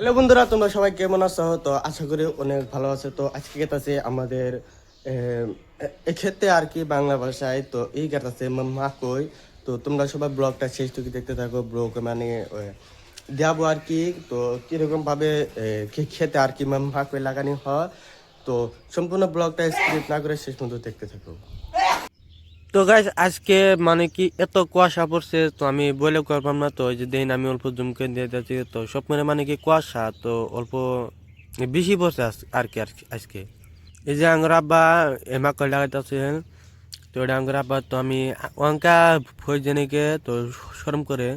Hello বন্ধুরা, তোমরা সবাই কেমন আছো? তো আশা করি অনেক ভালো আছো। তো আজকে গেতাছে আমাদের এক্ষেত্রে আর কি বাংলা ভাষায় তো এই গেতাছে মাকই। তো তোমরা সবাই ব্লগটা শেষ থেকে দেখতে থাকো। ব্লগ মানে দেবো আর কি। তো কিরকম ভাবে খেতে আর কি মাকই লাগানি হয়। তো সম্পূর্ণ ব্লগটা স্ক্রিপ্ট না করে শেষ পর্যন্ত দেখতে থাকো। তো গাইস আজকে মানে কি এত কুয়াশা পড়ছে, তো আমি বলে করলাম না। তো ওই যে দিন আমি অল্প জুম করে দিয়ে যাচ্ছি, তো সব মানে কি কুয়াশা তো অল্প বেশি পড়ছে আর কি আজকে। এই যে আঙ্গুর আব্বা এমাকল লাগাইতেছে, তো এটা আঙ্গুর আব্বা তো আমি অঙ্কা ফৈজনীকে তো শরম করে।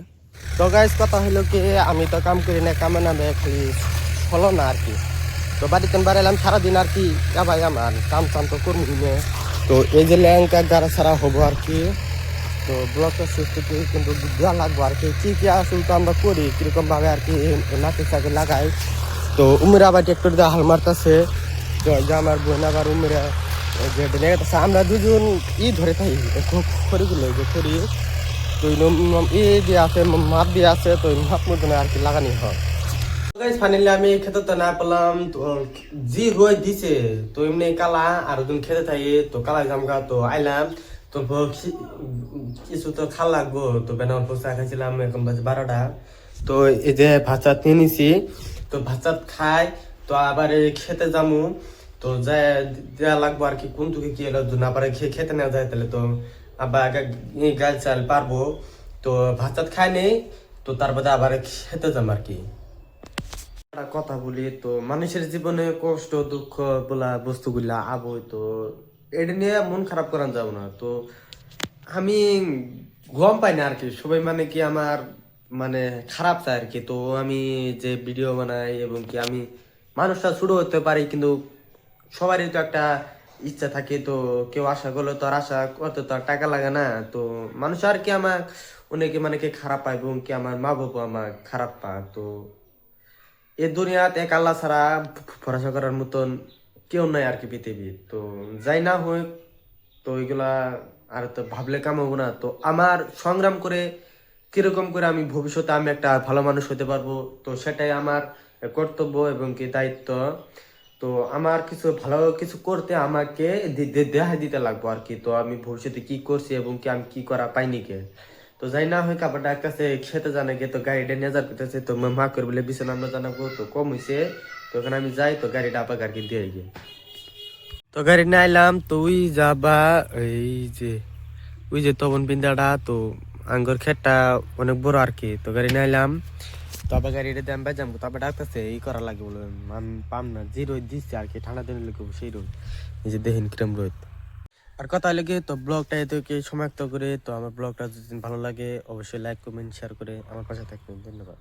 তো গাইস কথা হলো কি, আমি তো কাম করি না, কামে নামে খালি হলো না আর কি। তো বাড়িতে বাড়াইলাম সারাদিন আর কি, ভাই আমার কাম টাম তো করবো না। তো এই যে ল্যাংকা গাড়া ছাড়া হবো আর কি। তো ব্লকটা শেষ থেকে কিন্তু দেওয়া লাগবো আর কি। কি আসল তো আমরা করি কিরকম ভাবে আর কি নাকে চাকে লাগাই। তো উমের আবার ট্রেক্টর দিয়ে হাল মারতেছে। তো যে আমার বোন আবার উমেরা যে লেগেছে, আমরা দুজন ধরে থাকি খড়িগুলো যে খড়ি। তো ই দিয়ে আছে, মাপ দিয়ে আছে, তো মাপ মতন আর কি লাগানি হয়। ফাইনালি আমি খেতে তো না পেলাম। তো জি রোদ দিছে, তো এমনি কালা আর ওদিন খেতে থাকি। তো কালা জামগা তো আইলাম। তো কিছু তো খা লাগবো। তো বেনার পোষা খাইছিলাম এখন বাজে 12টা। তো এই যে ভাত চাত নিয়ে নিছি। তো ভাত চাত খাই, তো আবার খেতে যামু। তো যাই দেওয়া লাগবো আর কি। কোন তুকে কি এলো না পারে খেতে না যায়, তাহলে তো আবার গাল চাল পারবো। তো ভাত চাত খাই নেই, তো তারপরে আবার খেতে যাম আর কি। একটা কথা বলি, তো মানুষের জীবনে কষ্ট দুঃখ বলা বস্তুগুলা আবই। তো এটা নিয়ে মন খারাপ করা যাবে না। তো আমি গম পাই না আর কি, সবাই মানে কি আমার মানে খারাপ চায় আর কি। তো আমি যে ভিডিও বানাই এবং কি আমি মানুষটা ছোট হতে পারি, কিন্তু সবারই তো একটা ইচ্ছা থাকে। তো কেউ আশা করলে তো আর আশা করতে তো আর টাকা লাগে না। তো মানুষ আর কি আমার অনেকে মানে কি খারাপ পায় এবং কি আমার মা বাবা আমার খারাপ পায়। তো এই দুনিয়াত এক আল্লাহ ছাড়া ভরসা করার মতন কেউ নাই আর কি পৃথিবী। তো যাই না হয়, তো ওইগুলা আর তো ভাবলে কাম হবো না। তো আমার সংগ্রাম করে কিরকম করে আমি ভবিষ্যতে আমি একটা ভালো মানুষ হতে পারবো, তো সেটাই আমার কর্তব্য এবং কি দায়িত্ব। তো আমার কিছু ভালো কিছু করতে আমাকে দেহা দিতে লাগবো আর কি। তো আমি ভবিষ্যতে কি করছি এবং কি আমি কি করা পাইনি কে। তো যাই না হয় কাপড়টার কাছে খেতে জানে গে, তো গাড়িটা নিয়ে যার করতেছে। তো মা করে বলে বিছানা আমরা জানাবো, তো কম হয়েছে। তো ওখানে আমি যাই, তো গাড়িটা আবার গাড়ি দিয়ে গিয়ে তো গাড়ি নিয়ে আইলাম। তো ওই যাবা এই যে ওই যে তবন বিন্দাটা, তো আঙ্গুর ক্ষেতটা অনেক বড় আর কি। তো গাড়ি নিয়ে আইলাম, তো আবার গাড়িটা দাম বাজাম। তো আবার ডাকতেছে এই করা লাগে বলে আমি পাম না, যে রোদ দিচ্ছে আর কি, ঠান্ডা দিনে লেগে সেই রোদ। এই যে দেখেন কিরম রোদ। আর কথা লেগে তো ব্লগটা এদেরকে সমাপ্ত করে। তো আমার ব্লগটা যদি ভালো লাগে অবশ্যই লাইক কমেন্ট শেয়ার করে আমার পাশে থাকবেন। ধন্যবাদ।